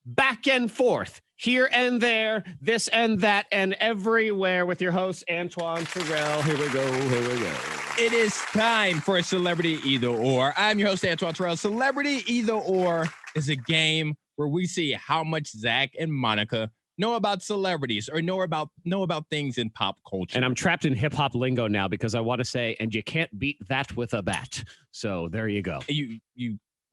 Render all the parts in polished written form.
back and forth, here and there, this and that, and everywhere with your host, Antoine Terrell. Here we go. It is time for Celebrity Either Or. I'm your host, Antoine Terrell. Celebrity Either Or is a game where we see how much Zach and Monica know about celebrities or know about things in pop culture. And I'm trapped in hip hop lingo now because I want to say, and you can't beat that with a bat. So there you go. You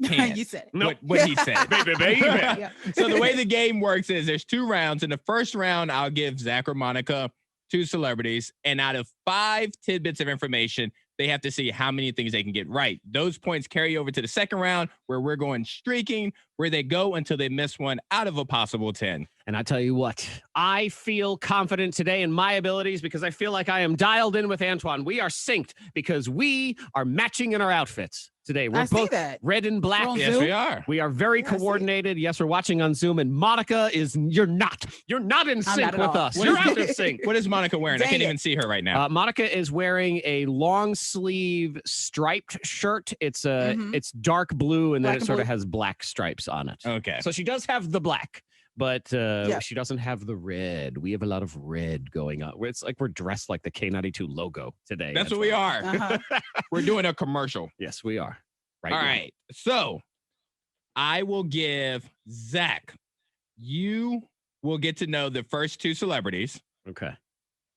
can't. You said it. Nope. What he said. Baby. Yeah. So the way the game works is there's 2 rounds. In the first round, I'll give Zach or Monica 2 celebrities. And out of 5 tidbits of information, they have to see how many things they can get right. Those points carry over to the second round where we're going streaking, where they go until they miss one out of a possible 10. And I tell you what, I feel confident today in my abilities because I feel like I am dialed in with Antoine. We are synced because we are matching in our outfits today. We're both red and black. Yes, Zoom? we are. We are very coordinated. Yes, we're watching on Zoom. And Monica you're not in sync with us. You're out of sync. What is Monica wearing? I can't even see her right now. Monica is wearing a long sleeve striped shirt. It's it's dark blue and then it sort of has black stripes on it. Okay. So she does have the black. But she doesn't have the red. We have a lot of red going on. It's like we're dressed like the K92 logo today. That's what we are. Uh-huh. We're doing a commercial. Yes, we are. All right. So I will give Zach. You will get to know the first 2 celebrities. Okay.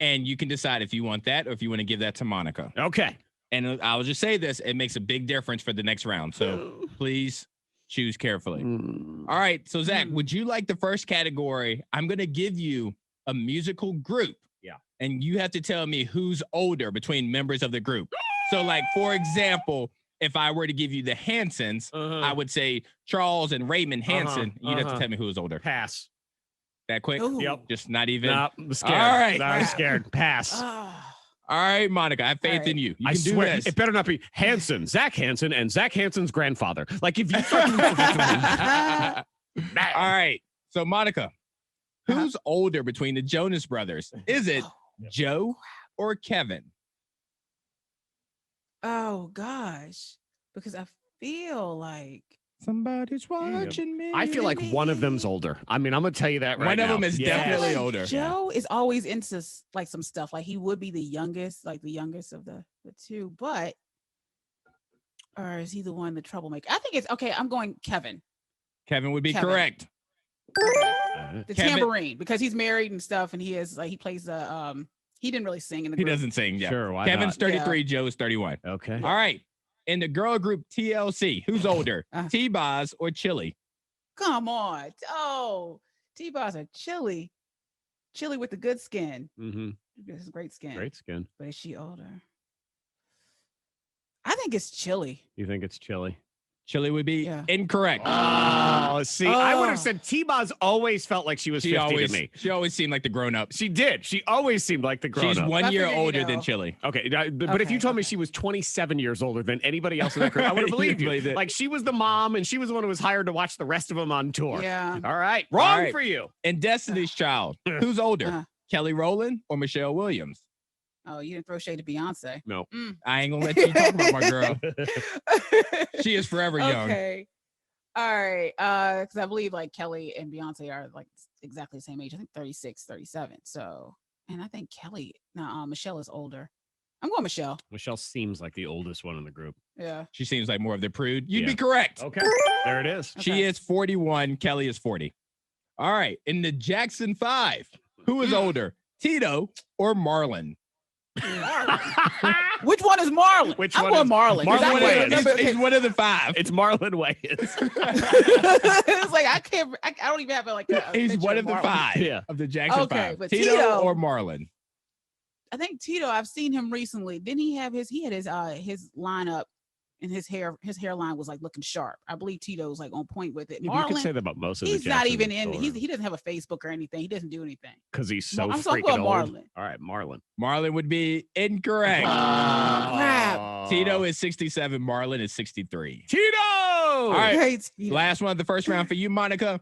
And you can decide if you want that or if you want to give that to Monica. Okay. And I'll just say this. It makes a big difference for the next round. So please choose carefully. All right. So, Zach, would you like the first category? I'm going to give you a musical group. Yeah. And you have to tell me who's older between members of the group. So, like, for example, if I were to give you the Hansons, I would say Charles and Raymond Hanson. You'd have to tell me who was older. Pass. That quick? Ooh. Yep. Just not even? No, I'm scared. All right. No, I'm scared. Pass. All right, Monica, I have faith in you. You I can do swear, this. it better not be Hanson, Zach Hanson, and Zach Hanson's grandfather. Like if you All right. So, Monica, who's older between the Jonas brothers? Is it Joe or Kevin? Oh gosh, because I feel like Somebody's watching me. I feel like one of them's older. I mean, I'm gonna tell you that right now. One of them is definitely older. Joe is always into like some stuff. Like he would be the youngest, of the 2, but or is he the one, the troublemaker? I think it's okay. I'm going Kevin. Kevin would be correct. The tambourine, because he's married and stuff, and he plays the he didn't really sing in the group. He doesn't sing. Yeah. Sure. Why Kevin's not? 33. Joe is 31. Okay. All right. In the girl group TLC, who's older, T-Boz or Chili? Come on. Oh, T-Boz or Chili. Chili with the good skin. Mm-hmm. This is great skin. Great skin. But is she older? I think it's Chili. You think it's Chili? Chili would be incorrect. Oh, see, I would have said T-Boz always felt like she was 50 to me. She always seemed like the grown-up. She did. She always seemed like the grown-up. She's 1 year older than Chili. Okay, but if you told me she was 27 years older than anybody else in that group, I would have believed you. Like she was the mom, and she was the one who was hired to watch the rest of them on tour. Yeah. All right. Wrong for you. And Destiny's Child, who's older, Kelly Rowland or Michelle Williams? Oh, you didn't throw shade to Beyonce. No. I ain't gonna let you talk about my girl. She is forever young. Okay. All right. Because I believe like Kelly and Beyonce are like exactly the same age. I think 36, 37. So, and I think Michelle is older. I'm going Michelle. Michelle seems like the oldest one in the group. Yeah. She seems like more of the prude. You'd be correct. Okay. There it is. She is 41. Kelly is 40. All right. In the Jackson 5, who is older, Tito or Marlon? Which one is Marlon? I'm going Marlon. He's one of the 5. It's Marlon Wayans. It's like I don't even have he's one of the 5 of the Jackson 5. But Tito or Marlon? I think Tito, I've seen him recently. Didn't he have his lineup and his hairline was like looking sharp. I believe Tito was like on point with it. Marlon, you can say that about most of the He's not even in. He doesn't have a Facebook or anything. He doesn't do anything because he's so I'm freaking old. Marlon. All right, Marlon. Marlon would be incorrect. Crap. Tito is 67. Marlon is 63. Tito. All right. Tito. Last one of the first round for you, Monica.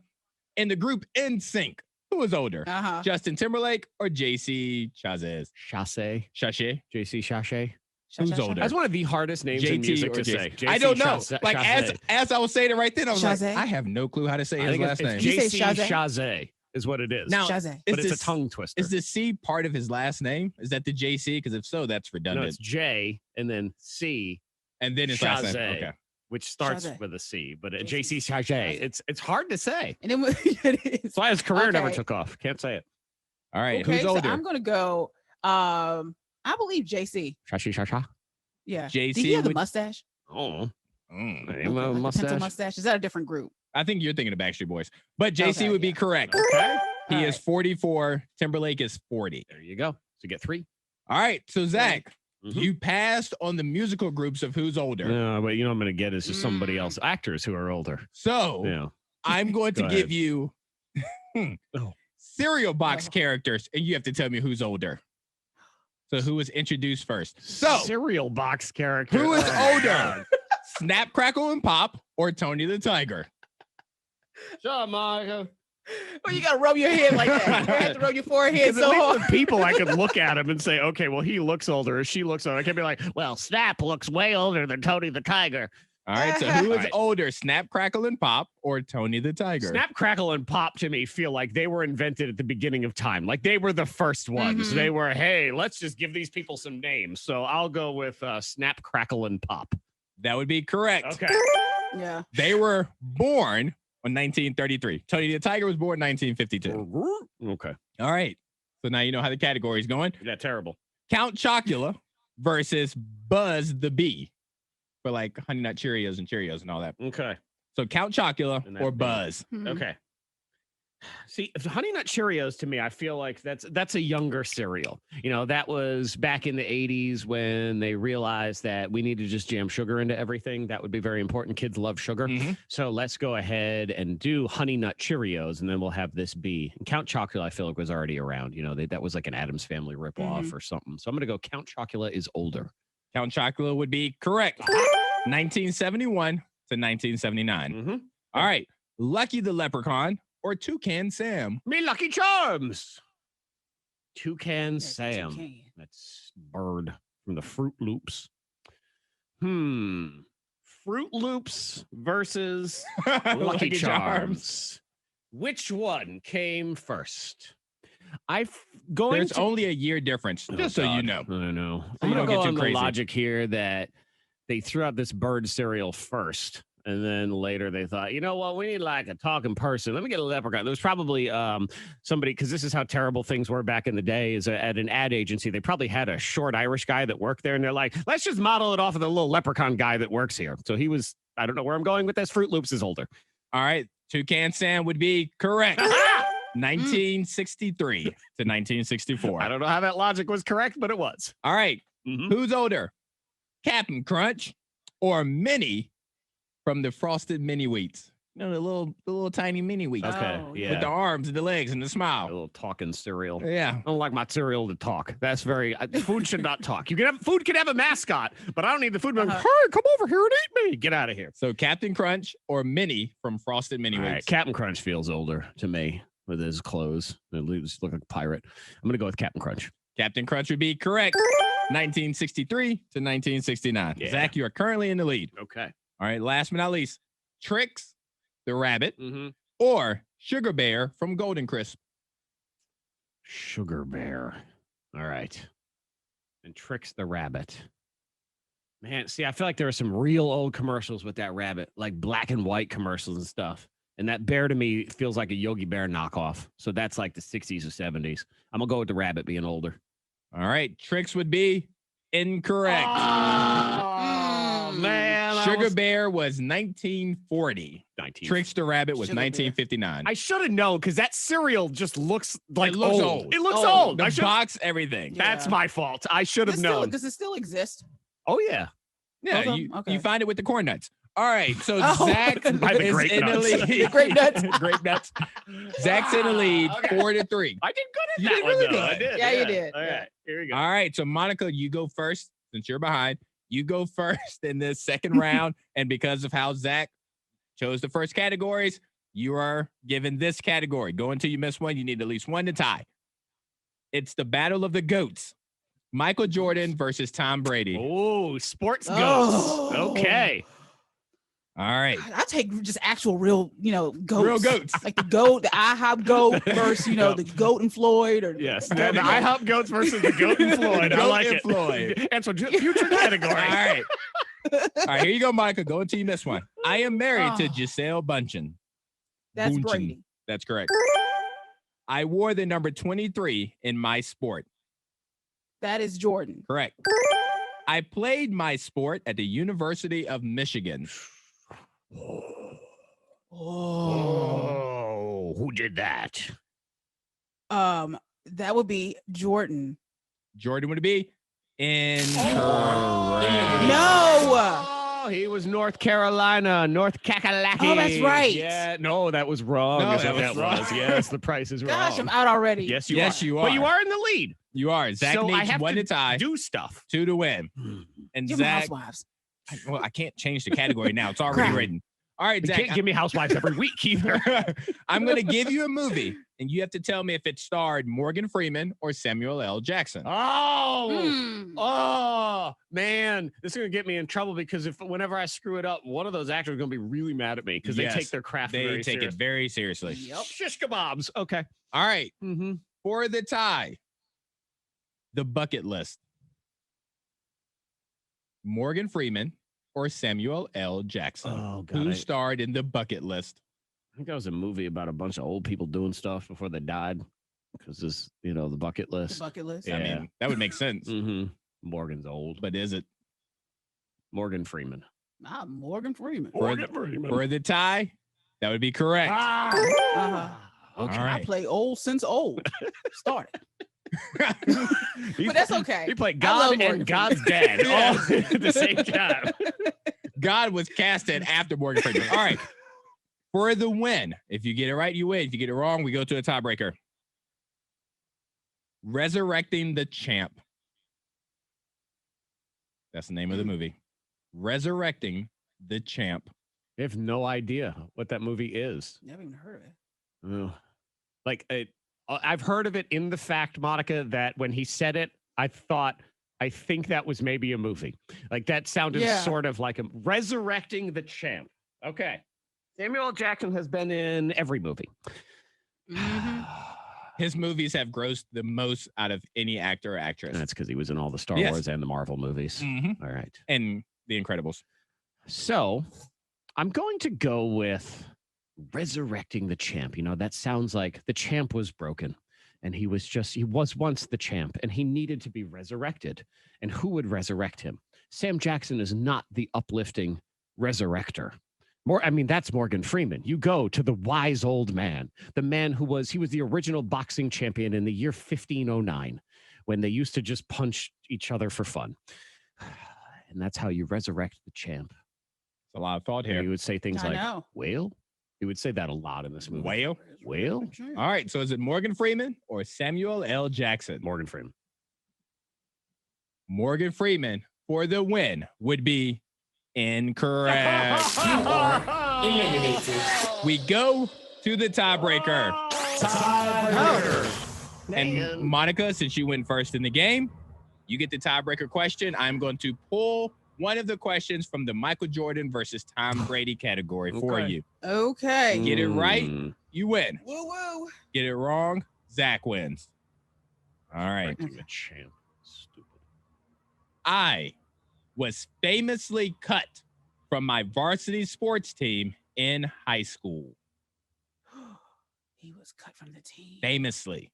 In the group NSYNC, who is older? Justin Timberlake or JC Chasez? Chasez. Chasez. JC Chasez. Who's older? That's one of the hardest names in music to say. I don't know. Like as I was saying it right then, I was like, I have no clue how to say his last name. JC Chazé is what it is. Now, but it's a tongue twister. Is the C part of his last name? Is that the JC? Because if so, that's redundant. No, it's J and then C. And then his last name. Okay. Which starts with a C, but JC Chazé. It's hard to say. And then it is. That's why his career never took off. Can't say it. All right. Who's older? So I'm gonna go. I believe JC. Yeah. JC. Did he have a mustache? Oh. Mustache. Mustache. Is that a different group? I think you're thinking of Backstreet Boys, but JC would be correct. Okay. He is 44. Timberlake is 40. There you go. So you get 3. All right. So Zach, you passed on the musical groups of who's older. No, but you know what I'm going to get is just somebody else, actors who are older. So I'm going to give you cereal box characters, and you have to tell me who's older. So who was introduced first? So cereal box character. Who is older? Snap, Crackle, and Pop or Tony the Tiger? Sure, Monica. Well, you gotta rub your head like that. You have to rub your forehead so hard. People, I could look at him and say, okay, well, he looks older or she looks older. I can't be like, well, Snap looks way older than Tony the Tiger. All right, so who is older, Snap, Crackle, and Pop or Tony the Tiger? Snap, Crackle, and Pop to me feel like they were invented at the beginning of time. Like they were the first ones. They were, hey, let's just give these people some names. So I'll go with Snap, Crackle, and Pop. That would be correct. Okay. Yeah. They were born in 1933. Tony the Tiger was born in 1952. Okay. All right. So now you know how the category is going. Yeah, terrible. Count Chocula versus Buzz the Bee. For like Honey Nut Cheerios and Cheerios and all that. Okay. So Count Chocula or Buzz. Okay. See, Honey Nut Cheerios to me, I feel like that's a younger cereal. You know, that was back in the 80s when they realized that we need to just jam sugar into everything. That would be very important. Kids love sugar. So let's go ahead and do Honey Nut Cheerios, and then we'll have this be. And Count Chocula, I feel like, was already around. You know, that was like an Addams Family ripoff or something. So I'm going to go Count Chocula is older. Count Chocula would be correct. 1971 to 1979. All right. Lucky the Leprechaun or Toucan Sam? Me Lucky Charms. Toucan Sam. Toucan. That's bird from the Fruit Loops. Fruit Loops versus Lucky Charms. Which one came first? There's only a year difference, just so you know. I know. So I'm you going to don't go get on too the crazy. logic here that they threw out this bird cereal first. And then later they thought, you know what, we need like a talking person. Let me get a leprechaun. There was probably somebody, because this is how terrible things were back in the day, is at an ad agency. They probably had a short Irish guy that worked there. And they're like, let's just model it off of the little leprechaun guy that works here. So he was, I don't know where I'm going with this. Fruit Loops is older. All right. Toucan Sam would be correct. 1963 to 1964. I don't know how that logic was correct, but it was. All right. Who's older? Captain Crunch or Minnie from the Frosted Mini Wheats? You know, the little tiny mini wheats. Okay. With the arms and the legs and the smile. A little talking cereal. Yeah. I don't like my cereal to talk. That's very food should not talk. Food can have a mascot, but I don't need the food. Hey, come over here and eat me. Get out of here. So Captain Crunch or Minnie from Frosted Mini Wheats? Right. Captain Crunch feels older to me with his clothes. It looks like a pirate. I'm gonna go with Captain Crunch. Captain Crunch would be correct. 1963 to 1969. Yeah. Zach, you are currently in the lead. Okay. All right. Last but not least, Trix the Rabbit or Sugar Bear from Golden Crisp. Sugar Bear. All right. And Trix the Rabbit. Man, see, I feel like there are some real old commercials with that rabbit, like black and white commercials and stuff. And that bear to me feels like a Yogi Bear knockoff. So that's like the 60s or 70s. I'm going to go with the rabbit being older. All right. Trix would be incorrect. Oh, man. Sugar Bear was 1940. Trix the Rabbit was 1959. I should have known because that cereal just looks like it looks old. It looks old. The box, everything. That's my fault. I should have known. Does it still exist? Oh, yeah. Yeah, you find it with the corn nuts. All right, so Zach by the is grape in the nuts. lead. Grape nuts. Grape nuts. Zach's in the lead, 4-3. I did good at You that did one, really though. good. I did. Yeah, you did. All Yeah. right, here we go. All right, so Monica, you go first since you're behind. You go first in this second round, and because of how Zach chose the first categories, you are given this category. Go until you miss one. You need at least one to tie. It's the Battle of the Goats. Michael Jordan versus Tom Brady. Oh, sports goats. Oh. Okay. All right. I take just actual real, goats. Real goats. Like the goat, the IHOP goat versus, the goat and Floyd. Or Yes. the The goat. IHOP goats versus the goat and Floyd. I Goat like and it. Floyd. And so future category. All right. All right, here you go, Monica. Go until you miss one. I am married to Oh. Giselle Bundchen. That's Bundchen. Brady. That's correct. I wore the number 23 in my sport. That is Jordan. Correct. I played my sport at the University of Michigan. Oh, who did that? That would be Jordan. Jordan would it be? Incorrect. No. Oh, he was North Carolina, North Kakalaki. Oh, that's right. Yeah, no, that was wrong. No, is that what was wrong. Yes, the price is wrong. Gosh, I'm out already. Yes, you Yes, are. you But you are. are in the lead. You are. Zach So I needs have one to to tie, do stuff. 2 to win. And Give me Zach, Housewives. well, I can't change the category now. It's already Crap. written. All right, You Zach. can't give me housewives every week either. I'm going to give you a movie, and you have to tell me if it starred Morgan Freeman or Samuel L. Jackson. Oh, Mm. oh, man. This is going to get me in trouble because whenever I screw it up, one of those actors is going to be really mad at me because Yes, they take their craft They very take serious. it very seriously. Yep. Shish kebabs. Okay. All right, Mm-hmm. for the tie, the bucket list. Morgan Freeman or Samuel L. Jackson? Oh, God. Who I starred in the bucket list? think that was a movie about a bunch of old people doing stuff before they died because this, the bucket The list. bucket list. Yeah. I mean, that would make sense. Mm-hmm. Morgan's old. But is it? Morgan Freeman. Morgan Freeman. For the tie, that would be correct. Uh-huh. Okay. All right. I play old since old. Started. He- But that's okay. He played I love God Morgan and God's dad Yeah. all at the same time. God was casted after Morgan Freeman. All right. For the win, if you get it right, you win. If you get it wrong, we go to a tiebreaker. Resurrecting the Champ. That's the name of the movie. Resurrecting the Champ. I have no idea what that movie is. Never even heard of it. Oh. Like, I've heard of it in the fact, Monica, that when he said it, I think that was maybe a movie. Like, that sounded Yeah. sort of like a Resurrecting the Champ. Okay. Samuel L. Jackson has been in every movie. Mhm. His movies have grossed the most out of any actor or actress. That's because he was in all the Star Yes. Wars and the Marvel movies. Mhm. All right. And The Incredibles. So I'm going to go with Resurrecting the Champ. That sounds like the champ was broken and he was once the champ and he needed to be resurrected. And who would resurrect him? Sam Jackson is not the uplifting resurrector. That's Morgan Freeman. You go to the wise old man, the man he was the original boxing champion in the year 1509 when they used to just punch each other for fun. And that's how you resurrect the champ. It's a lot of thought And he here. would say things I like, know. whale? He would say that a lot in this movie. Whale? Whale? All right. So is it Morgan Freeman or Samuel L. Jackson? Morgan Freeman. Morgan Freeman for the win would be incorrect. Eliminated. We go to the tiebreaker. And Monica, since you went first in the game, you get the tiebreaker question. I'm going to pull one of the questions from the Michael Jordan versus Tom Brady category for Okay. you. Okay. Get it right, Mm. you win. Woo woo. Get it wrong, Zach wins. All right. Resurrecting the champ. Stupid. I was famously cut from my varsity sports team in high school. He was cut from the team. Famously.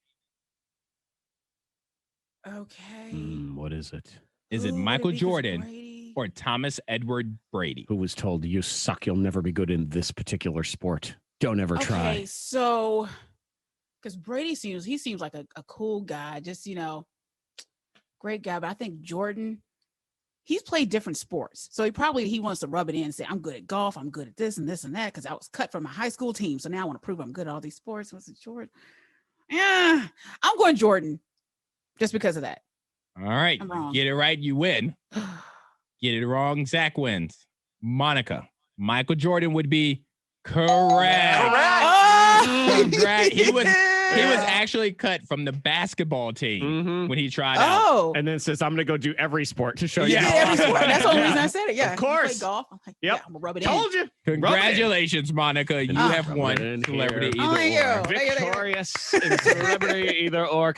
Okay. What is it? Is Who it would Michael be? 'Cause Jordan Brady- or Thomas Edward Brady? Who was told, you suck, you'll never be good in this particular sport. Don't ever Okay, try. so because Brady seems like a cool guy, just great guy. But I think Jordan, he's played different sports, so he wants to rub it in and say, I'm good at golf, I'm good at this and this and that, because I was cut from a high school team, so now I want to prove I'm good at all these sports. Was it Jordan? Yeah, I'm going Jordan, just because of that. All right. I'm wrong. Get it right, you win. Get it wrong, Zach wins. Monica, Michael Jordan would be correct. Oh! Congrats. He was He was actually cut from the basketball team Mhm. when he tried out. Oh. And then says, I'm going to go do every sport to show you. Yeah. how Every awesome sport. I am." That's the only Yeah. reason I said it. Yeah. Of He played course. golf. I'm like, Yep. yeah, I'm gonna rub it in. Told you. Congratulations, Monica. You have Rub won it in Celebrity here. Either Thank you. Or. Thank you. Victorious in celebrity either or